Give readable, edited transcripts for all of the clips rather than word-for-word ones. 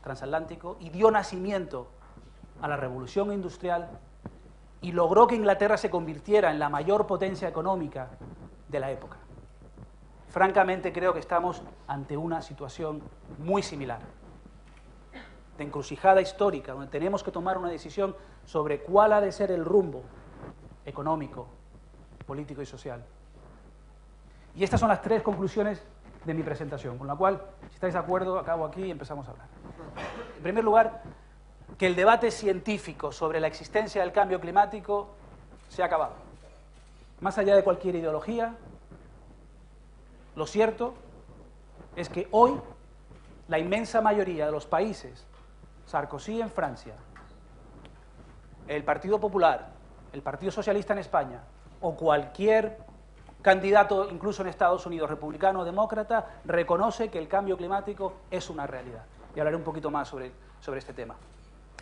transatlántico y dio nacimiento a la revolución industrial y logró que Inglaterra se convirtiera en la mayor potencia económica de la época. Francamente creo que estamos ante una situación muy similar, de encrucijada histórica, donde tenemos que tomar una decisión sobre cuál ha de ser el rumbo económico, político y social. Y estas son las tres conclusiones de mi presentación, con la cual, si estáis de acuerdo, acabo aquí y empezamos a hablar. En primer lugar, que el debate científico sobre la existencia del cambio climático se ha acabado. Más allá de cualquier ideología, lo cierto es que hoy la inmensa mayoría de los países, Sarkozy en Francia, el Partido Popular, el Partido Socialista en España o cualquier candidato, incluso en Estados Unidos, republicano o demócrata, reconoce que el cambio climático es una realidad. Y hablaré un poquito más sobre este tema.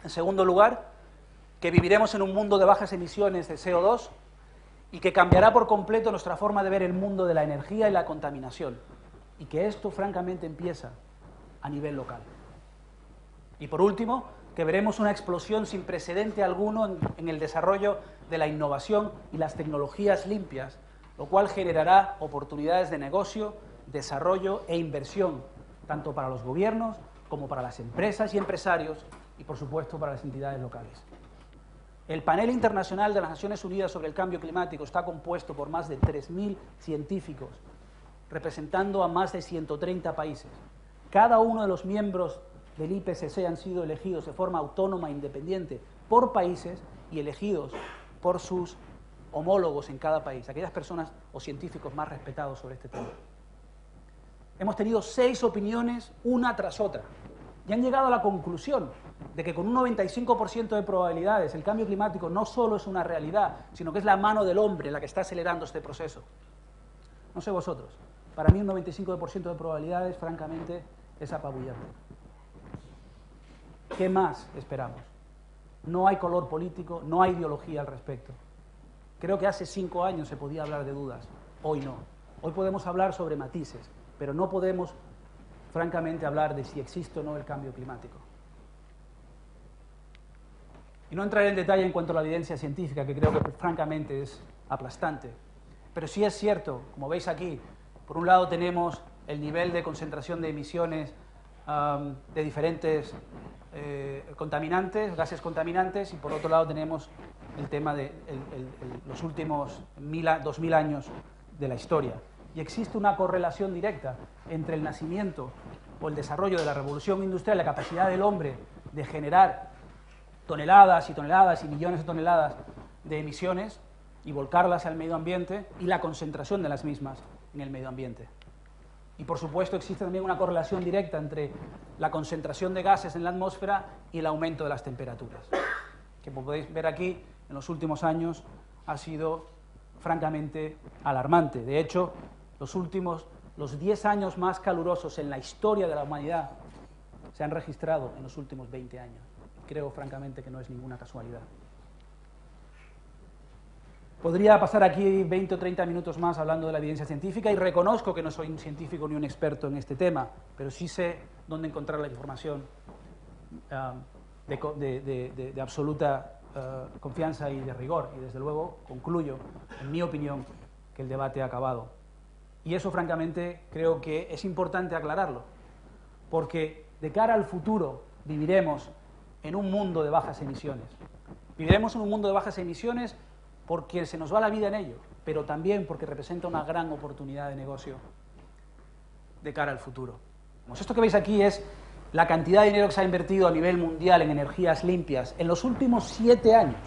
En segundo lugar, que viviremos en un mundo de bajas emisiones de CO2 y que cambiará por completo nuestra forma de ver el mundo de la energía y la contaminación. Y que esto, francamente, empieza a nivel local. Y por último, que veremos una explosión sin precedente alguno en el desarrollo de la innovación y las tecnologías limpias, lo cual generará oportunidades de negocio, desarrollo e inversión, tanto para los gobiernos como para las empresas y empresarios y, por supuesto, para las entidades locales. El panel internacional de las Naciones Unidas sobre el cambio climático está compuesto por más de 3.000 científicos, representando a más de 130 países. Cada uno de los miembros del IPCC han sido elegidos de forma autónoma e independiente por países y elegidos por sus homólogos en cada país, aquellas personas o científicos más respetados sobre este tema. Hemos tenido 6 opiniones, una tras otra, y han llegado a la conclusión de que con un 95% de probabilidades el cambio climático no solo es una realidad, sino que es la mano del hombre la que está acelerando este proceso. No sé vosotros, para mí un 95% de probabilidades, francamente, es apabullante. ¿Qué más esperamos? No hay color político, no hay ideología al respecto. Creo que hace 5 años se podía hablar de dudas, hoy no. Hoy podemos hablar sobre matices, pero no podemos, francamente, hablar de si existe o no el cambio climático. Y no entraré en detalle en cuanto a la evidencia científica, que creo que francamente es aplastante. Pero sí es cierto, como veis aquí, por un lado tenemos el nivel de concentración de emisiones de diferentes contaminantes, gases contaminantes, y por otro lado tenemos el tema de los últimos 2000 años de la historia. Y existe una correlación directa entre el nacimiento o el desarrollo de la revolución industrial, la capacidad del hombre de generar toneladas y toneladas y millones de toneladas de emisiones y volcarlas al medio ambiente, y la concentración de las mismas en el medio ambiente. Y por supuesto existe también una correlación directa entre la concentración de gases en la atmósfera y el aumento de las temperaturas, que como podéis ver aquí, en los últimos años ha sido francamente alarmante. De hecho, los 10 años más calurosos en la historia de la humanidad se han registrado en los últimos 20 años. Creo francamente que no es ninguna casualidad. Podría pasar aquí 20 o 30 minutos más hablando de la evidencia científica, y reconozco que no soy un científico ni un experto en este tema, pero sí sé dónde encontrar la información de absoluta confianza y de rigor, y desde luego concluyo, en mi opinión, que el debate ha acabado. Y eso francamente creo que es importante aclararlo, porque de cara al futuro viviremos en un mundo de bajas emisiones. Viviremos en un mundo de bajas emisiones porque se nos va la vida en ello, pero también porque representa una gran oportunidad de negocio de cara al futuro. Pues esto que veis aquí es la cantidad de dinero que se ha invertido a nivel mundial en energías limpias en los últimos 7 años.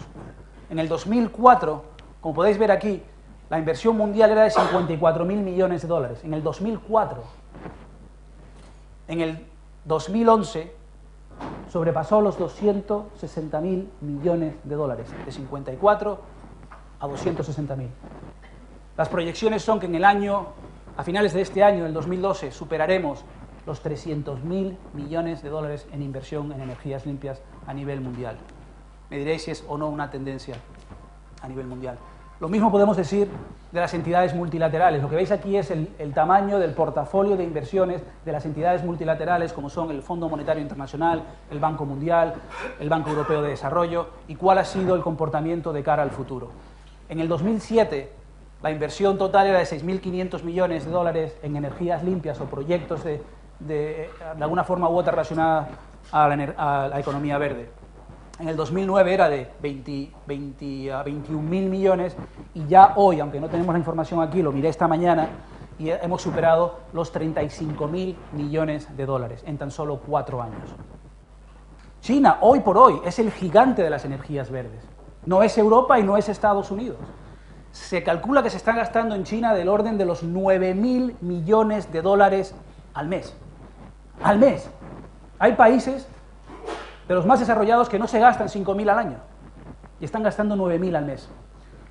En el 2004, como podéis ver aquí, la inversión mundial era de 54.000 millones de dólares. En el 2004. En el 2011 sobrepasó los 260.000 millones de dólares, de 54 a 260.000. Las proyecciones son que en el año, a finales de este año, el 2012, superaremos los 300.000 millones de dólares en inversión en energías limpias a nivel mundial. Me diréis si es o no una tendencia a nivel mundial. Lo mismo podemos decir de las entidades multilaterales. Lo que veis aquí es el tamaño del portafolio de inversiones de las entidades multilaterales, como son el Fondo Monetario Internacional, el Banco Mundial, el Banco Europeo de Desarrollo, y cuál ha sido el comportamiento de cara al futuro. En el 2007, la inversión total era de 6.500 millones de dólares en energías limpias o proyectos de alguna forma u otra relacionada a la economía verde. En el 2009 era de 21.000 millones y ya hoy, aunque no tenemos la información aquí, lo miré esta mañana, y hemos superado los 35.000 millones de dólares en tan solo 4 años. China, hoy por hoy, es el gigante de las energías verdes. No es Europa y no es Estados Unidos. Se calcula que se están gastando en China del orden de los 9.000 millones de dólares al mes. ¡Al mes! Hay países de los más desarrollados que no se gastan 5.000 al año y están gastando 9.000 al mes.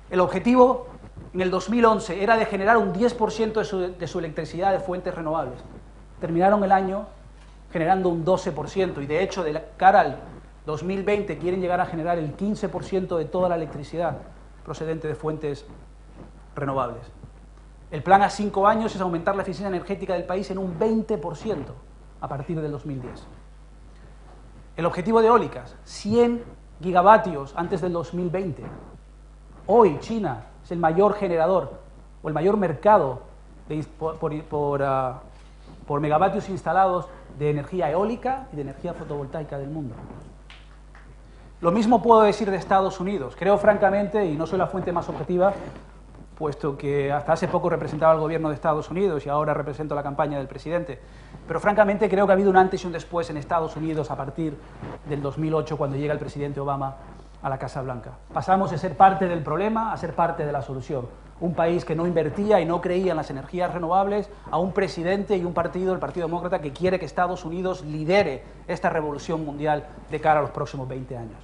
El objetivo en el 2011 era de generar un 10% de su electricidad de fuentes renovables. Terminaron el año generando un 12% y de hecho de cara al 2020 quieren llegar a generar el 15% de toda la electricidad procedente de fuentes renovables. El plan a 5 años es aumentar la eficiencia energética del país en un 20% a partir del 2010. El objetivo de eólicas, 100 gigavatios antes del 2020. Hoy China es el mayor generador o el mayor mercado por megavatios instalados de energía eólica y de energía fotovoltaica del mundo. Lo mismo puedo decir de Estados Unidos. Creo francamente, y no soy la fuente más objetiva, puesto que hasta hace poco representaba al gobierno de Estados Unidos y ahora represento la campaña del presidente, pero francamente creo que ha habido un antes y un después en Estados Unidos a partir del 2008, cuando llega el presidente Obama a la Casa Blanca. Pasamos de ser parte del problema a ser parte de la solución. Un país que no invertía y no creía en las energías renovables, a un presidente y un partido, el Partido Demócrata, que quiere que Estados Unidos lidere esta revolución mundial de cara a los próximos 20 años.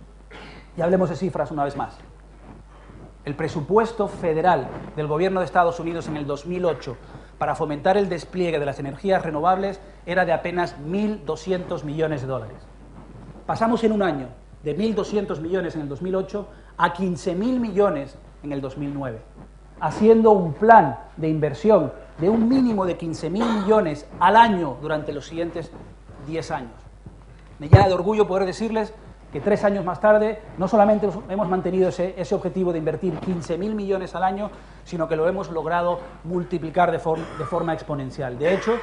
Y hablemos de cifras una vez más. El presupuesto federal del gobierno de Estados Unidos en el 2008 para fomentar el despliegue de las energías renovables era de apenas 1.200 millones de dólares. Pasamos en un año de 1.200 millones en el 2008 a 15.000 millones en el 2009, haciendo un plan de inversión de un mínimo de 15.000 millones al año durante los siguientes 10 años. Me llena de orgullo poder decirles que 3 años más tarde no solamente hemos mantenido ese objetivo de invertir 15.000 millones al año, sino que lo hemos logrado multiplicar de forma exponencial. De hecho,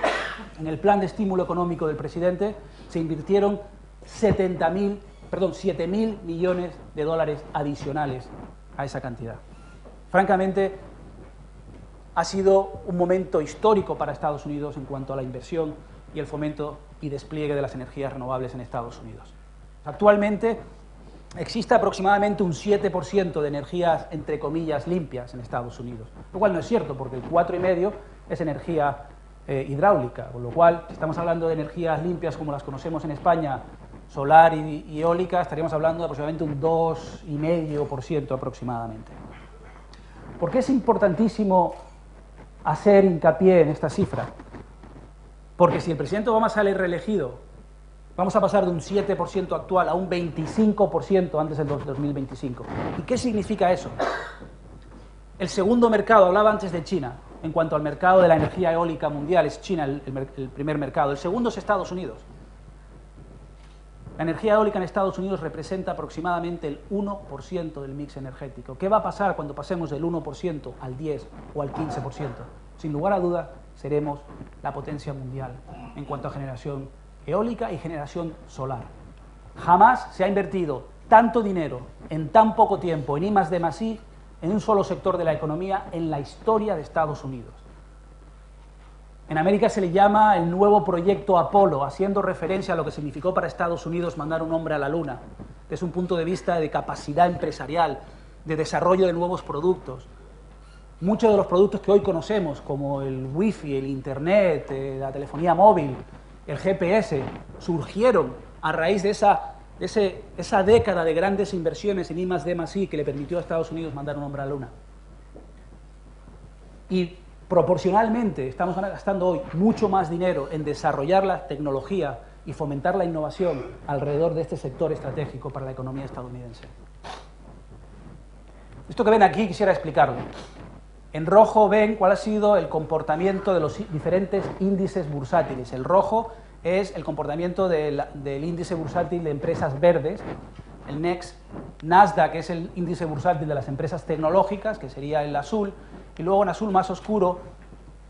en el plan de estímulo económico del presidente se invirtieron 7.000 millones de dólares adicionales a esa cantidad. Francamente, ha sido un momento histórico para Estados Unidos en cuanto a la inversión y el fomento y despliegue de las energías renovables en Estados Unidos. Actualmente existe aproximadamente un 7% de energías, entre comillas, limpias en Estados Unidos, lo cual no es cierto, porque el 4,5% es energía hidráulica, con lo cual, si estamos hablando de energías limpias como las conocemos en España, solar y eólica, estaríamos hablando de aproximadamente un 2,5% aproximadamente. ¿Por qué es importantísimo hacer hincapié en esta cifra? Porque si el presidente Obama sale reelegido, vamos a pasar de un 7% actual a un 25% antes del 2025. ¿Y qué significa eso? El segundo mercado, hablaba antes de China, en cuanto al mercado de la energía eólica mundial, es China el primer mercado. El segundo es Estados Unidos. La energía eólica en Estados Unidos representa aproximadamente el 1% del mix energético. ¿Qué va a pasar cuando pasemos del 1% al 10% o al 15%? Sin lugar a duda, seremos la potencia mundial en cuanto a generación eólica y generación solar. Jamás se ha invertido tanto dinero en tan poco tiempo en I+D+I en un solo sector de la economía en la historia de Estados Unidos. En América se le llama el nuevo proyecto Apolo, haciendo referencia a lo que significó para Estados Unidos mandar un hombre a la Luna, desde un punto de vista de capacidad empresarial, de desarrollo de nuevos productos. Muchos de los productos que hoy conocemos, como el Wi-Fi, el Internet, la telefonía móvil, el GPS, surgieron a raíz de esa década de grandes inversiones en I+D+I que le permitió a Estados Unidos mandar un hombre a la Luna. Y proporcionalmente estamos gastando hoy mucho más dinero en desarrollar la tecnología y fomentar la innovación alrededor de este sector estratégico para la economía estadounidense. Esto que ven aquí quisiera explicarlo. En rojo ven cuál ha sido el comportamiento de los diferentes índices bursátiles. El rojo es el comportamiento del índice bursátil de empresas verdes. El Nasdaq es el índice bursátil de las empresas tecnológicas, que sería el azul, y luego en azul más oscuro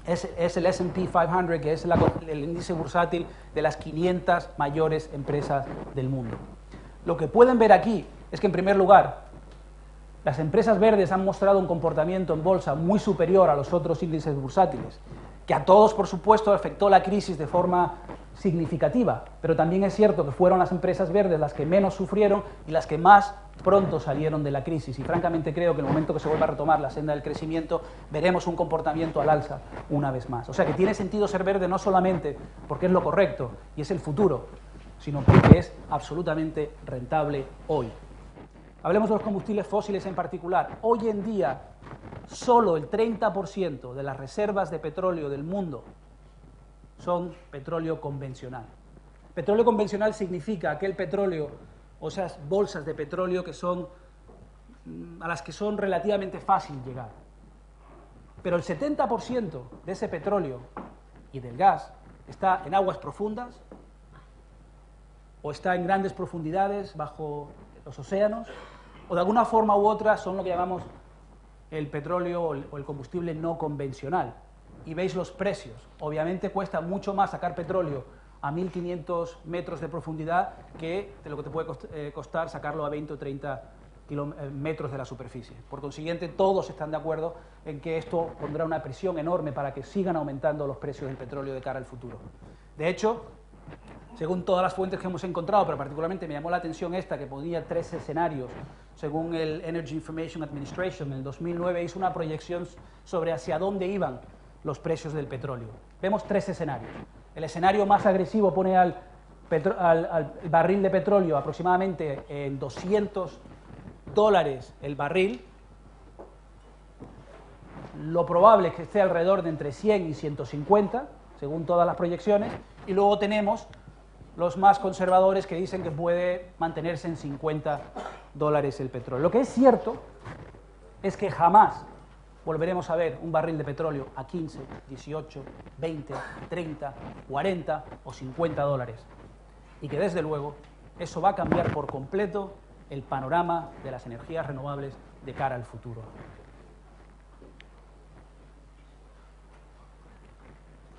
es el S&P 500, que es el índice bursátil de las 500 mayores empresas del mundo. Lo que pueden ver aquí es que, en primer lugar, las empresas verdes han mostrado un comportamiento en bolsa muy superior a los otros índices bursátiles, que a todos, por supuesto, afectó la crisis de forma significativa, pero también es cierto que fueron las empresas verdes las que menos sufrieron y las que más pronto salieron de la crisis, y francamente creo que en el momento que se vuelva a retomar la senda del crecimiento veremos un comportamiento al alza una vez más. O sea que tiene sentido ser verde no solamente porque es lo correcto y es el futuro, sino porque es absolutamente rentable hoy. Hablemos de los combustibles fósiles en particular. Hoy en día, solo el 30% de las reservas de petróleo del mundo son petróleo convencional. Petróleo convencional significa aquel petróleo, o esas bolsas de petróleo que son, a las que son relativamente fácil llegar. Pero el 70% de ese petróleo y del gas está en aguas profundas o está en grandes profundidades bajo los océanos, o de alguna forma u otra son lo que llamamos el petróleo o el combustible no convencional. Y veis los precios. Obviamente cuesta mucho más sacar petróleo a 1500 metros de profundidad que de lo que te puede costar sacarlo a 20 o 30 metros de la superficie. Por consiguiente, todos están de acuerdo en que esto pondrá una presión enorme para que sigan aumentando los precios del petróleo de cara al futuro. De hecho, según todas las fuentes que hemos encontrado, pero particularmente me llamó la atención esta, que ponía 3 escenarios, según el Energy Information Administration, en el 2009 hizo una proyección sobre hacia dónde iban los precios del petróleo. Vemos 3 escenarios. El escenario más agresivo pone al barril de petróleo aproximadamente en $200 el barril. Lo probable es que esté alrededor de entre 100 y 150, según todas las proyecciones. Y luego tenemos los más conservadores que dicen que puede mantenerse en $50 el petróleo. Lo que es cierto es que jamás volveremos a ver un barril de petróleo a 15, 18, 20, 30, 40 o $50. Y que desde luego eso va a cambiar por completo el panorama de las energías renovables de cara al futuro.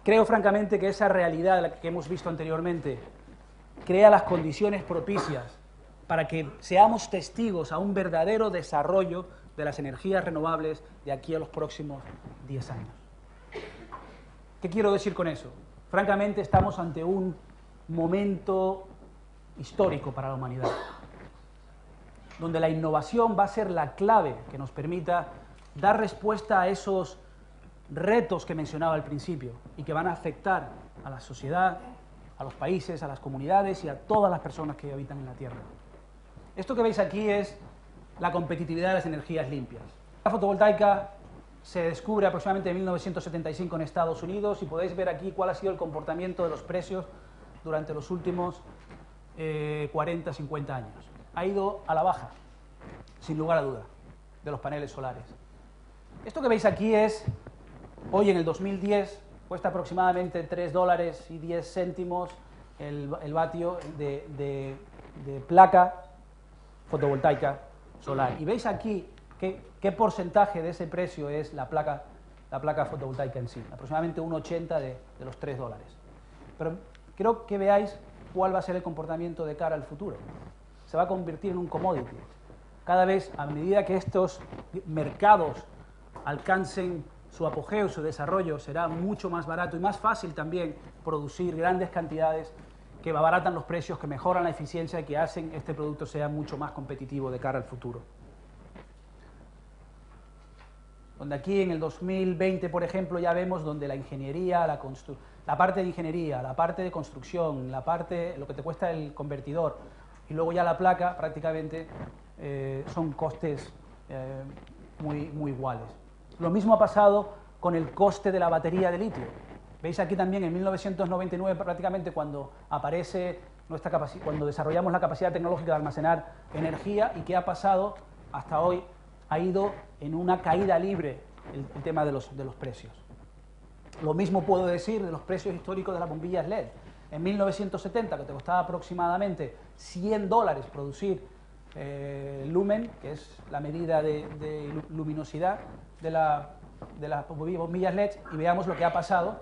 Creo francamente que esa realidad que hemos visto anteriormente crea las condiciones propicias para que seamos testigos a un verdadero desarrollo de las energías renovables de aquí a los próximos 10 años. ¿Qué quiero decir con eso? Francamente, estamos ante un momento histórico para la humanidad, donde la innovación va a ser la clave que nos permita dar respuesta a esos retos que mencionaba al principio y que van a afectar a la sociedad, a los países, a las comunidades y a todas las personas que habitan en la Tierra. Esto que veis aquí es la competitividad de las energías limpias. La fotovoltaica se descubre aproximadamente en 1975 en Estados Unidos y podéis ver aquí cuál ha sido el comportamiento de los precios durante los últimos 40, 50 años. Ha ido a la baja, sin lugar a duda, de los paneles solares. Esto que veis aquí es, hoy en el 2010, cuesta aproximadamente $3.10 el vatio de placa fotovoltaica solar. Y veis aquí qué porcentaje de ese precio es la placa fotovoltaica en sí, aproximadamente un 80 de los $3. Pero quiero que veáis cuál va a ser el comportamiento de cara al futuro. Se va a convertir en un commodity. Cada vez, a medida que estos mercados alcancen su apogeo, su desarrollo, será mucho más barato y más fácil también producir grandes cantidades que abaratan los precios, que mejoran la eficiencia y que hacen que este producto sea mucho más competitivo de cara al futuro. Donde aquí en el 2020, por ejemplo, ya vemos donde la ingeniería, la parte de ingeniería, la parte de construcción, lo que te cuesta el convertidor y luego ya la placa, prácticamente son costes muy iguales. Lo mismo ha pasado con el coste de la batería de litio. Veis aquí también en 1999, prácticamente cuando aparece cuando desarrollamos la capacidad tecnológica de almacenar energía, y qué ha pasado hasta hoy, ha ido en una caída libre el tema de los precios. Lo mismo puedo decir de los precios históricos de las bombillas LED. En 1970, que te costaba aproximadamente $100 producir lumen, que es la medida de luminosidad de las bombillas LED, y veamos lo que ha pasado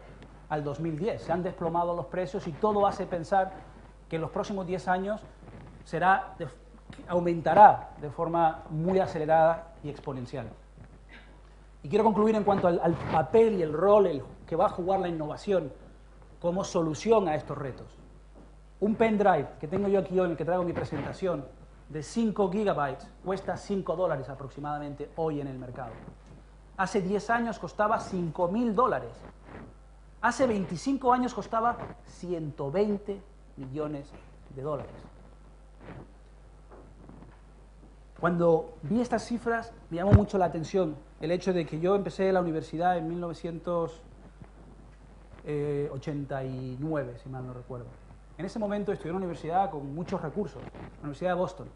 al 2010. Se han desplomado los precios y todo hace pensar que en los próximos 10 años aumentará de forma muy acelerada y exponencial. Y quiero concluir en cuanto al papel y el rol que va a jugar la innovación como solución a estos retos. Un pendrive que tengo yo aquí hoy, en el que traigo mi presentación, de 5 gigabytes, cuesta $5 aproximadamente hoy en el mercado. Hace 10 años costaba $5.000. Hace 25 años costaba 120 millones de dólares. Cuando vi estas cifras, me llamó mucho la atención el hecho de que yo empecé la universidad en 1989, si mal no recuerdo. En ese momento estudié en una universidad con muchos recursos, la Universidad de Boston.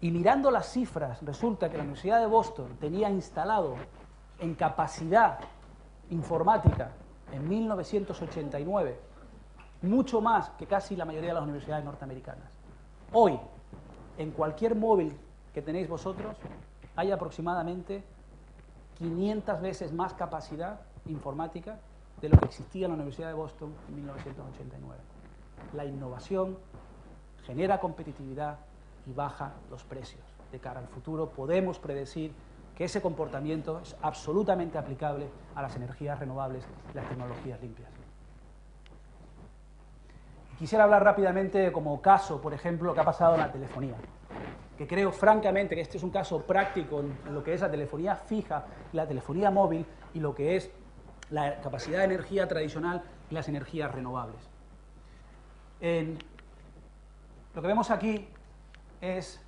Y mirando las cifras, resulta que la Universidad de Boston tenía instalado en capacidad informática en 1989 mucho más que casi la mayoría de las universidades norteamericanas. Hoy, en cualquier móvil que tenéis vosotros, hay aproximadamente 500 veces más capacidad informática de lo que existía en la Universidad de Boston en 1989. La innovación genera competitividad y baja los precios. De cara al futuro podemos predecir que ese comportamiento es absolutamente aplicable a las energías renovables y las tecnologías limpias. Quisiera hablar rápidamente como caso, por ejemplo, lo que ha pasado en la telefonía, que creo francamente que este es un caso práctico en lo que es la telefonía fija, la telefonía móvil y lo que es la capacidad de energía tradicional y las energías renovables. Lo que vemos aquí es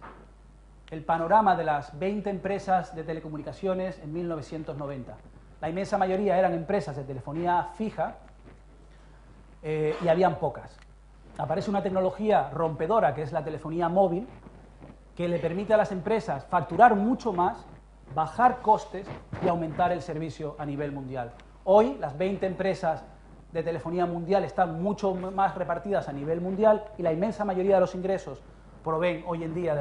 el panorama de las 20 empresas de telecomunicaciones en 1990. La inmensa mayoría eran empresas de telefonía fija y habían pocas. Aparece una tecnología rompedora que es la telefonía móvil, que le permite a las empresas facturar mucho más, bajar costes y aumentar el servicio a nivel mundial. Hoy las 20 empresas de telefonía mundial están mucho más repartidas a nivel mundial y la inmensa mayoría de los ingresos proveen hoy en día de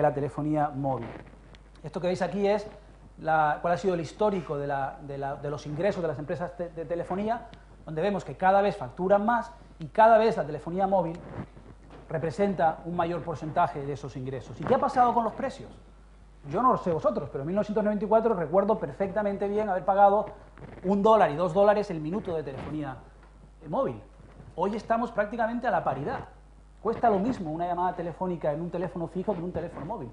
la telefonía móvil. Esto que veis aquí es cuál ha sido el histórico de los ingresos de las empresas de telefonía, donde vemos que cada vez facturan más y cada vez la telefonía móvil representa un mayor porcentaje de esos ingresos. ¿Y qué ha pasado con los precios? Yo no lo sé vosotros, pero en 1994 recuerdo perfectamente bien haber pagado $1 y $2 el minuto de telefonía móvil. Hoy estamos prácticamente a la paridad. Cuesta lo mismo una llamada telefónica en un teléfono fijo que en un teléfono móvil,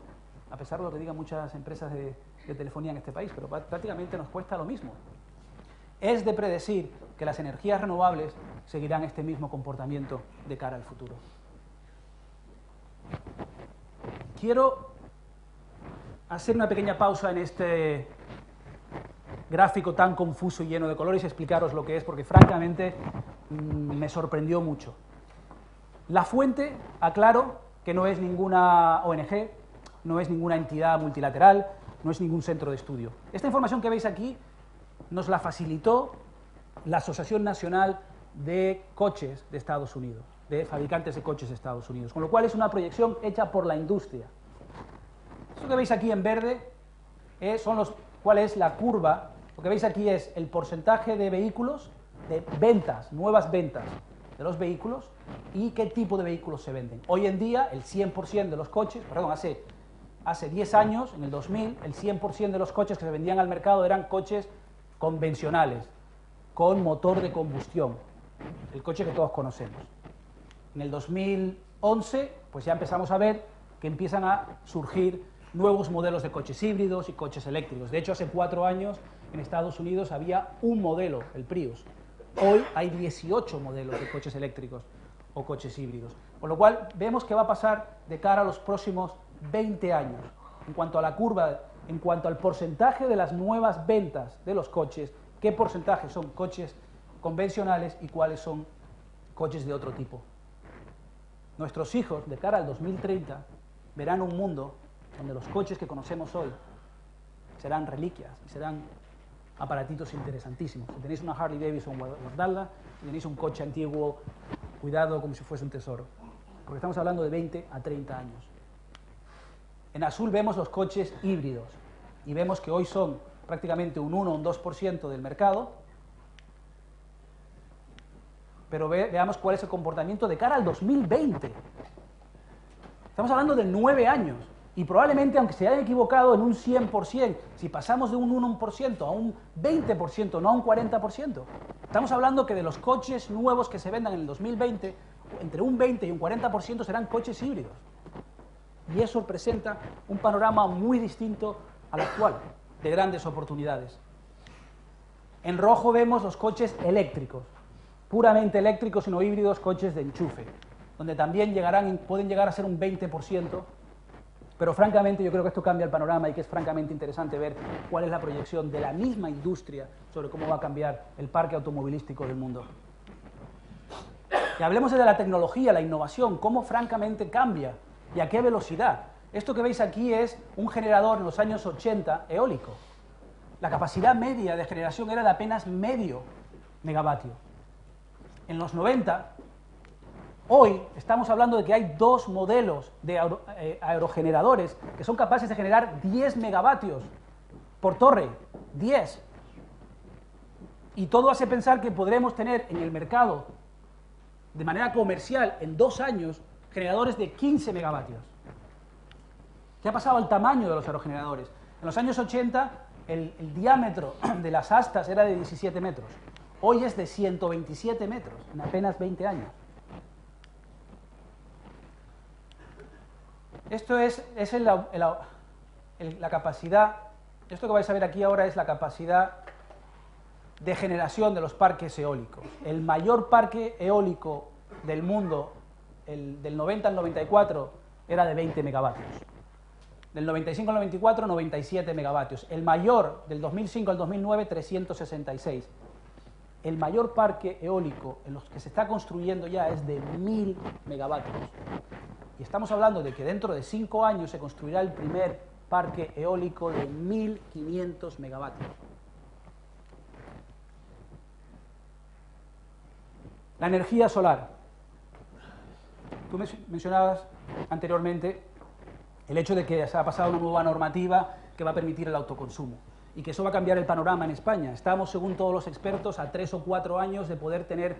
a pesar de lo que digan muchas empresas de telefonía en este país, pero prácticamente nos cuesta lo mismo. Es de predecir que las energías renovables seguirán este mismo comportamiento de cara al futuro. Quiero hacer una pequeña pausa en este gráfico tan confuso y lleno de colores y explicaros lo que es, porque francamente me sorprendió mucho. La fuente, aclaro, que no es ninguna ONG, no es ninguna entidad multilateral, no es ningún centro de estudio. Esta información que veis aquí nos la facilitó la Asociación Nacional de Coches de Estados Unidos, de fabricantes de coches de Estados Unidos, con lo cual es una proyección hecha por la industria. Esto que veis aquí en verde cuál es la curva. Lo que veis aquí es el porcentaje de vehículos, de ventas, nuevas ventas de los vehículos y qué tipo de vehículos se venden. Hoy en día el 100% de los coches, perdón, hace 10 años, en el 2000, el 100% de los coches que se vendían al mercado eran coches convencionales, con motor de combustión, el coche que todos conocemos. En el 2011, pues ya empezamos a ver que empiezan a surgir nuevos modelos de coches híbridos y coches eléctricos. De hecho, hace 4 años en Estados Unidos había un modelo, el Prius. Hoy hay 18 modelos de coches eléctricos o coches híbridos. Con lo cual, vemos que va a pasar de cara a los próximos 20 años. En cuanto a la curva, en cuanto al porcentaje de las nuevas ventas de los coches, qué porcentaje son coches convencionales y cuáles son coches de otro tipo. Nuestros hijos, de cara al 2030, verán un mundo donde los coches que conocemos hoy serán reliquias y serán aparatitos interesantísimos. Si tenéis una Harley Davidson, guardadla. Si tenéis un coche antiguo, cuidado como si fuese un tesoro. Porque estamos hablando de 20 a 30 años. En azul vemos los coches híbridos y vemos que hoy son prácticamente un 1 o un 2% del mercado. Pero veamos cuál es el comportamiento de cara al 2020. Estamos hablando de 9 años. Y probablemente, aunque se hayan equivocado en un 100%, si pasamos de un 1% a un 20%, no a un 40%, estamos hablando que de los coches nuevos que se vendan en el 2020, entre un 20 y un 40% serán coches híbridos. Y eso presenta un panorama muy distinto al actual, de grandes oportunidades. En rojo vemos los coches eléctricos, puramente eléctricos y no híbridos, coches de enchufe, donde también pueden llegar a ser un 20%, pero francamente yo creo que esto cambia el panorama y que es francamente interesante ver cuál es la proyección de la misma industria sobre cómo va a cambiar el parque automovilístico del mundo. Y hablemos de la tecnología, la innovación, cómo francamente cambia y a qué velocidad. Esto que veis aquí es un generador en los años 80 eólico. La capacidad media de generación era de apenas medio megavatio. En los 90, hoy estamos hablando de que hay 2 modelos de aerogeneradores que son capaces de generar 10 megavatios por torre, 10. Y todo hace pensar que podremos tener en el mercado, de manera comercial, en 2 años, generadores de 15 megavatios. ¿Qué ha pasado al tamaño de los aerogeneradores? En los años 80, el diámetro de las astas era de 17 metros. Hoy es de 127 metros, en apenas 20 años. Esto es la capacidad, esto que vais a ver aquí ahora es la capacidad de generación de los parques eólicos. El mayor parque eólico del mundo, del 90 al 94, era de 20 megavatios. Del 95 al 94, 97 megavatios. El mayor, del 2005 al 2009, 366. El mayor parque eólico en los que se está construyendo ya es de 1000 megavatios. Y estamos hablando de que dentro de 5 años se construirá el primer parque eólico de 1500 megavatios. La energía solar. Tú mencionabas anteriormente el hecho de que se ha pasado una nueva normativa que va a permitir el autoconsumo y que eso va a cambiar el panorama en España. Estamos, según todos los expertos, a 3 o 4 años de poder tener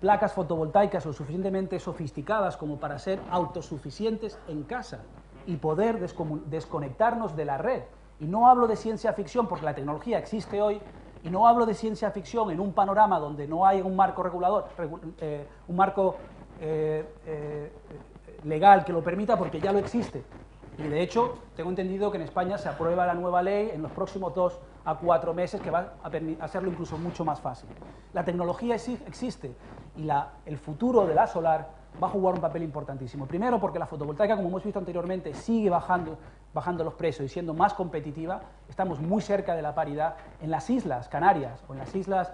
placas fotovoltaicas lo suficientemente sofisticadas como para ser autosuficientes en casa y poder desconectarnos de la red. Y no hablo de ciencia ficción porque la tecnología existe hoy, y no hablo de ciencia ficción en un panorama donde no hay un marco regulador, un marco legal que lo permita, porque ya lo existe. Y de hecho, tengo entendido que en España se aprueba la nueva ley en los próximos 2 a 4 meses, que va a hacerlo incluso mucho más fácil. La tecnología existe y el futuro de la solar va a jugar un papel importantísimo. Primero, porque la fotovoltaica, como hemos visto anteriormente, sigue bajando los precios y siendo más competitiva. Estamos muy cerca de la paridad. En las Islas Canarias o en las islas